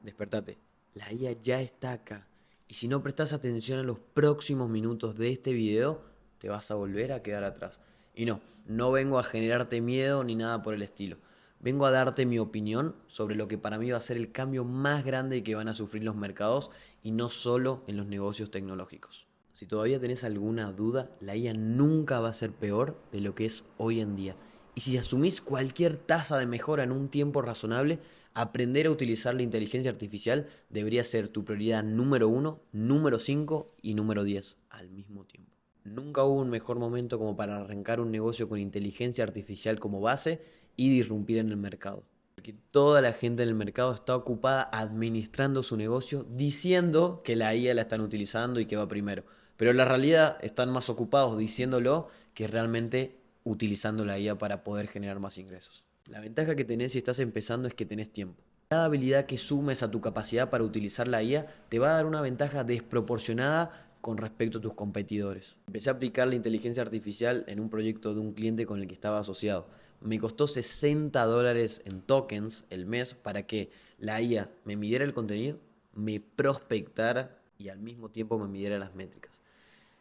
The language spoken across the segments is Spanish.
Despertate, la IA ya está acá. Y si no prestas atención a los próximos minutos de este video, te vas a volver a quedar atrás. Y no vengo a generarte miedo ni nada por el estilo. Vengo a darte mi opinión sobre lo que para mí va a ser el cambio más grande que van a sufrir los mercados y no solo en los negocios tecnológicos. Si todavía tenés alguna duda, la IA nunca va a ser peor de lo que es hoy en día. Y si asumís cualquier tasa de mejora en un tiempo razonable, aprender a utilizar la inteligencia artificial debería ser tu prioridad número 1, número 5 y número 10 al mismo tiempo. Nunca hubo un mejor momento como para arrancar un negocio con inteligencia artificial como base y disrumpir en el mercado. Porque toda la gente en el mercado está ocupada administrando su negocio diciendo que la IA la están utilizando y que va primero. Pero en la realidad están más ocupados diciéndolo que realmente utilizando la IA para poder generar más ingresos. La ventaja que tenés si estás empezando es que tenés tiempo. Cada habilidad que sumes a tu capacidad para utilizar la IA te va a dar una ventaja desproporcionada con respecto a tus competidores. Empecé a aplicar la inteligencia artificial en un proyecto de un cliente con el que estaba asociado. Me costó $60 en tokens el mes para que la IA me midiera el contenido, me prospectara y al mismo tiempo me midiera las métricas.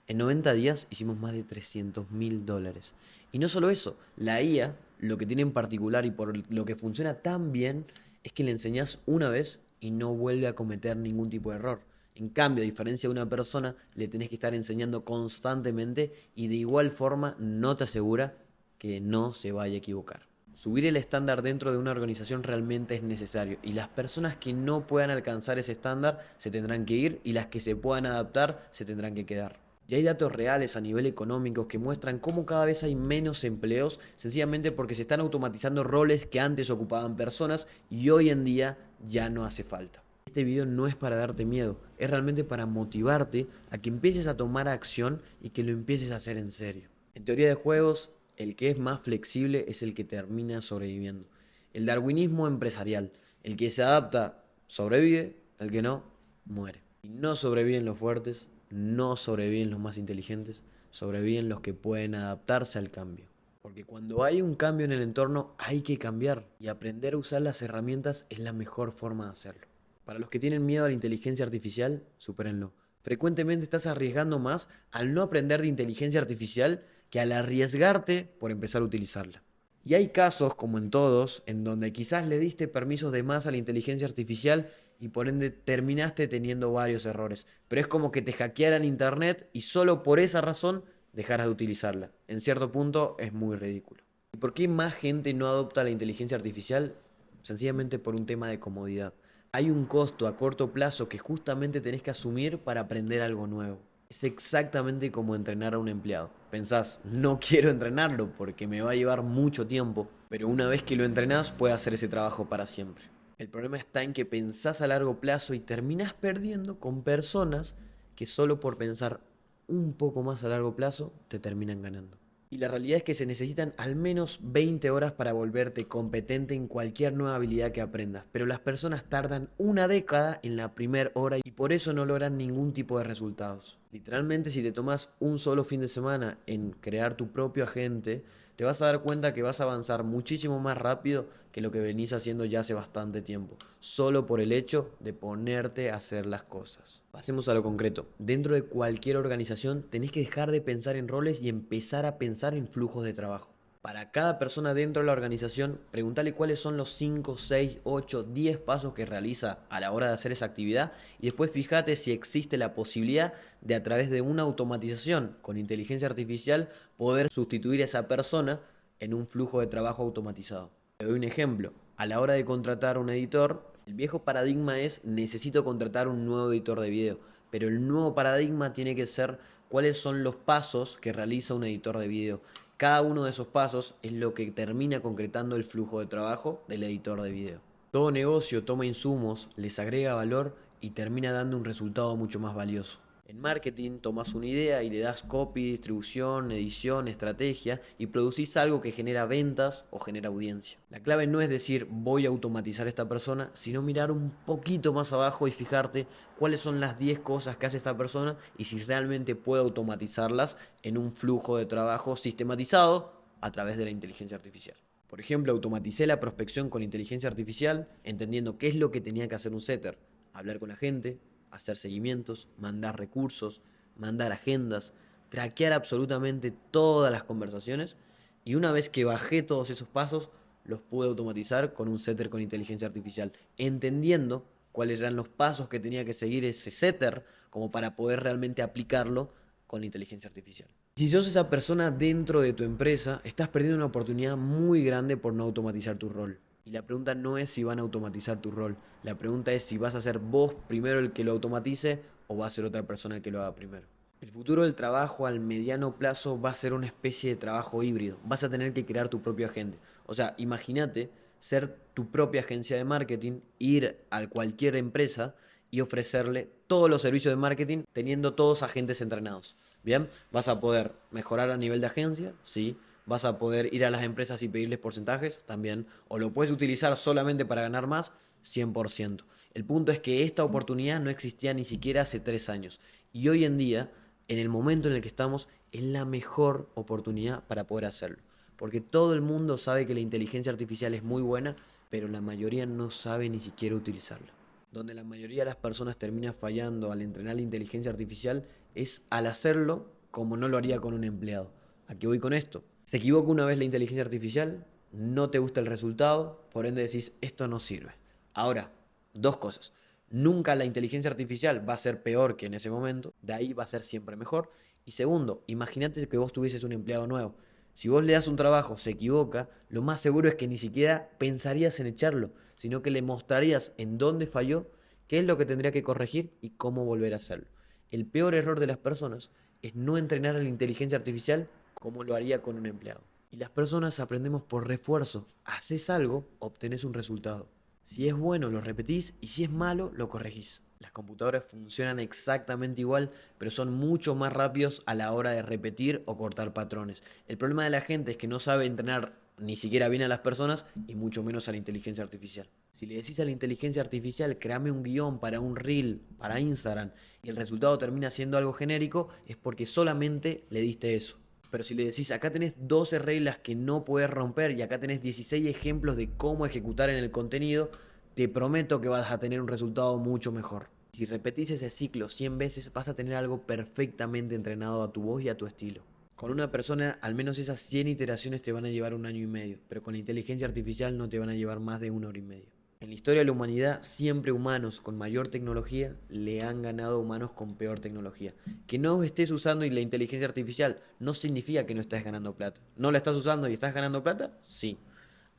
En 90 días hicimos más de $300.000. Y no solo eso, la IA, lo que tiene en particular y por lo que funciona tan bien, es que le enseñás una vez y no vuelve a cometer ningún tipo de error. En cambio, a diferencia de una persona, le tenés que estar enseñando constantemente y de igual forma no te asegura que no se vaya a equivocar. Subir el estándar dentro de una organización realmente es necesario y las personas que no puedan alcanzar ese estándar se tendrán que ir y las que se puedan adaptar se tendrán que quedar. Y hay datos reales a nivel económico que muestran cómo cada vez hay menos empleos, sencillamente porque se están automatizando roles que antes ocupaban personas y hoy en día ya no hace falta. Este video no es para darte miedo, es realmente para motivarte a que empieces a tomar acción y que lo empieces a hacer en serio. En teoría de juegos, el que es más flexible es el que termina sobreviviendo. El darwinismo empresarial, el que se adapta sobrevive, el que no, muere. Y no sobreviven los fuertes, no sobreviven los más inteligentes, sobreviven los que pueden adaptarse al cambio. Porque cuando hay un cambio en el entorno hay que cambiar y aprender a usar las herramientas es la mejor forma de hacerlo. Para los que tienen miedo a la inteligencia artificial, supérenlo. Frecuentemente estás arriesgando más al no aprender de inteligencia artificial que al arriesgarte por empezar a utilizarla. Y hay casos, como en todos, en donde quizás le diste permisos de más a la inteligencia artificial y por ende terminaste teniendo varios errores. Pero es como que te hackearan internet y solo por esa razón dejaras de utilizarla. En cierto punto es muy ridículo. ¿Y por qué más gente no adopta la inteligencia artificial? Sencillamente por un tema de comodidad. Hay un costo a corto plazo que justamente tenés que asumir para aprender algo nuevo. Es exactamente como entrenar a un empleado. Pensás, no quiero entrenarlo porque me va a llevar mucho tiempo, pero una vez que lo entrenás puede hacer ese trabajo para siempre. El problema está en que pensás a largo plazo y terminás perdiendo con personas que solo por pensar un poco más a largo plazo te terminan ganando. Y la realidad es que se necesitan al menos 20 horas para volverte competente en cualquier nueva habilidad que aprendas. Pero las personas tardan una década en la primera hora y por eso no logran ningún tipo de resultados. Literalmente, si te tomas un solo fin de semana en crear tu propio agente, te vas a dar cuenta que vas a avanzar muchísimo más rápido que lo que venís haciendo ya hace bastante tiempo, solo por el hecho de ponerte a hacer las cosas. Pasemos a lo concreto. Dentro de cualquier organización tenés que dejar de pensar en roles y empezar a pensar en flujos de trabajo. Para cada persona dentro de la organización, pregúntale cuáles son los 5, 6, 8, 10 pasos que realiza a la hora de hacer esa actividad y después fíjate si existe la posibilidad de a través de una automatización con inteligencia artificial poder sustituir a esa persona en un flujo de trabajo automatizado. Te doy un ejemplo. A la hora de contratar un editor, el viejo paradigma es necesito contratar un nuevo editor de video, pero el nuevo paradigma tiene que ser cuáles son los pasos que realiza un editor de video. Cada uno de esos pasos es lo que termina concretando el flujo de trabajo del editor de video. Todo negocio toma insumos, les agrega valor y termina dando un resultado mucho más valioso. En marketing tomas una idea y le das copy, distribución, edición, estrategia y producís algo que genera ventas o genera audiencia. La clave no es decir voy a automatizar a esta persona, sino mirar un poquito más abajo y fijarte cuáles son las 10 cosas que hace esta persona y si realmente puede automatizarlas en un flujo de trabajo sistematizado a través de la inteligencia artificial. Por ejemplo, automaticé la prospección con inteligencia artificial, entendiendo qué es lo que tenía que hacer un setter. Hablar con la gente, hacer seguimientos, mandar recursos, mandar agendas, traquear absolutamente todas las conversaciones. Y una vez que bajé todos esos pasos, los pude automatizar con un setter con inteligencia artificial, entendiendo cuáles eran los pasos que tenía que seguir ese setter como para poder realmente aplicarlo con la inteligencia artificial. Si sos esa persona dentro de tu empresa, estás perdiendo una oportunidad muy grande por no automatizar tu rol. Y la pregunta no es si van a automatizar tu rol, la pregunta es si vas a ser vos primero el que lo automatice o va a ser otra persona el que lo haga primero. El futuro del trabajo al mediano plazo va a ser una especie de trabajo híbrido. Vas a tener que crear tu propio agente. O sea, imagínate ser tu propia agencia de marketing, ir a cualquier empresa y ofrecerle todos los servicios de marketing teniendo todos agentes entrenados. Bien, vas a poder mejorar a nivel de agencia, sí. Vas a poder ir a las empresas y pedirles porcentajes, también. O lo puedes utilizar solamente para ganar más, 100%. El punto es que esta oportunidad no existía ni siquiera hace 3 años. Y hoy en día, en el momento en el que estamos, es la mejor oportunidad para poder hacerlo. Porque todo el mundo sabe que la inteligencia artificial es muy buena, pero la mayoría no sabe ni siquiera utilizarla. Donde la mayoría de las personas termina fallando al entrenar la inteligencia artificial es al hacerlo como no lo haría con un empleado. ¿A qué voy con esto? Se equivoca una vez la inteligencia artificial, no te gusta el resultado, por ende decís, esto no sirve. Ahora, dos cosas. Nunca la inteligencia artificial va a ser peor que en ese momento, de ahí va a ser siempre mejor. Y segundo, imagínate que vos tuvieses un empleado nuevo. Si vos le das un trabajo, se equivoca, lo más seguro es que ni siquiera pensarías en echarlo, sino que le mostrarías en dónde falló, qué es lo que tendría que corregir y cómo volver a hacerlo. El peor error de las personas es no entrenar a la inteligencia artificial como lo haría con un empleado. Y las personas aprendemos por refuerzo. Haces algo, obtenés un resultado. Si es bueno, lo repetís y si es malo, lo corregís. Las computadoras funcionan exactamente igual, pero son mucho más rápidos a la hora de repetir o cortar patrones. El problema de la gente es que no sabe entrenar ni siquiera bien a las personas y mucho menos a la inteligencia artificial. Si le decís a la inteligencia artificial, créame un guión para un reel, para Instagram, y el resultado termina siendo algo genérico, es porque solamente le diste eso. Pero si le decís, acá tenés 12 reglas que no puedes romper y acá tenés 16 ejemplos de cómo ejecutar en el contenido, te prometo que vas a tener un resultado mucho mejor. Si repetís ese ciclo 100 veces, vas a tener algo perfectamente entrenado a tu voz y a tu estilo. Con una persona, al menos esas 100 iteraciones te van a llevar 1 año y medio, pero con la inteligencia artificial no te van a llevar más de 1 hora y media. En la historia de la humanidad, siempre humanos con mayor tecnología le han ganado a humanos con peor tecnología. Que no estés usando la inteligencia artificial no significa que no estés ganando plata. ¿No la estás usando y estás ganando plata? Sí.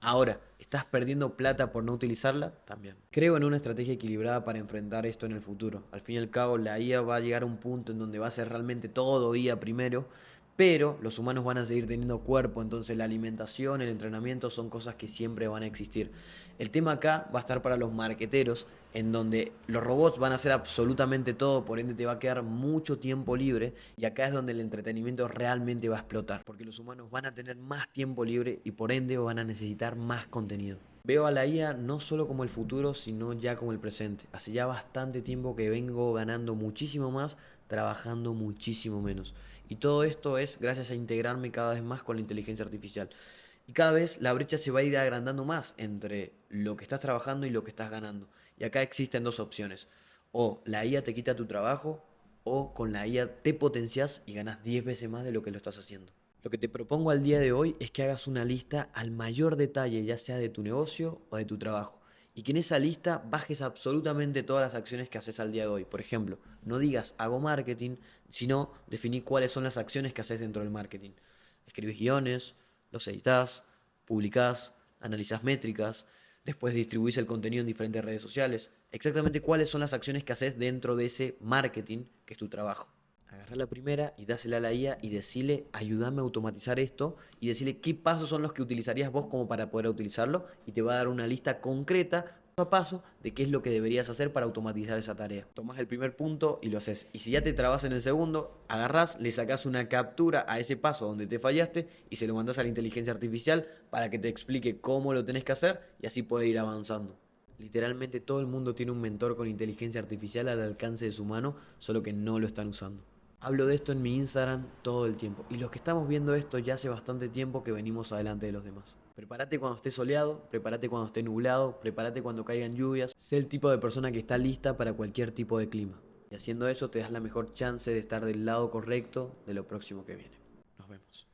Ahora, ¿estás perdiendo plata por no utilizarla? También. Creo en una estrategia equilibrada para enfrentar esto en el futuro. Al fin y al cabo, la IA va a llegar a un punto en donde va a ser realmente todo IA primero, pero los humanos van a seguir teniendo cuerpo, entonces la alimentación, el entrenamiento son cosas que siempre van a existir. El tema acá va a estar para los marqueteros, en donde los robots van a hacer absolutamente todo, por ende te va a quedar mucho tiempo libre y acá es donde el entretenimiento realmente va a explotar, porque los humanos van a tener más tiempo libre y por ende van a necesitar más contenido. Veo a la IA no solo como el futuro, sino ya como el presente. Hace ya bastante tiempo que vengo ganando muchísimo más, trabajando muchísimo menos. Y todo esto es gracias a integrarme cada vez más con la inteligencia artificial. Y cada vez la brecha se va a ir agrandando más entre lo que estás trabajando y lo que estás ganando. Y acá existen dos opciones. O la IA te quita tu trabajo, o con la IA te potencias y ganas 10 veces más de lo que lo estás haciendo. Lo que te propongo al día de hoy es que hagas una lista al mayor detalle, ya sea de tu negocio o de tu trabajo. Y que en esa lista bajes absolutamente todas las acciones que haces al día de hoy. Por ejemplo, no digas hago marketing, sino definí cuáles son las acciones que haces dentro del marketing. Escribís guiones, los editás, publicás, analizás métricas, después distribuís el contenido en diferentes redes sociales. Exactamente cuáles son las acciones que haces dentro de ese marketing que es tu trabajo. Agarrá la primera y dásela a la IA y decile, ayúdame a automatizar esto y decile qué pasos son los que utilizarías vos como para poder utilizarlo y te va a dar una lista concreta, paso a paso, de qué es lo que deberías hacer para automatizar esa tarea. Tomás el primer punto y lo haces. Y si ya te trabas en el segundo, agarrás, le sacás una captura a ese paso donde te fallaste y se lo mandás a la inteligencia artificial para que te explique cómo lo tenés que hacer y así poder ir avanzando. Literalmente todo el mundo tiene un mentor con inteligencia artificial al alcance de su mano, solo que no lo están usando. Hablo de esto en mi Instagram todo el tiempo. Y los que estamos viendo esto ya hace bastante tiempo que venimos adelante de los demás. Prepárate cuando esté soleado, prepárate cuando esté nublado, prepárate cuando caigan lluvias. Sé el tipo de persona que está lista para cualquier tipo de clima. Y haciendo eso te das la mejor chance de estar del lado correcto de lo próximo que viene. Nos vemos.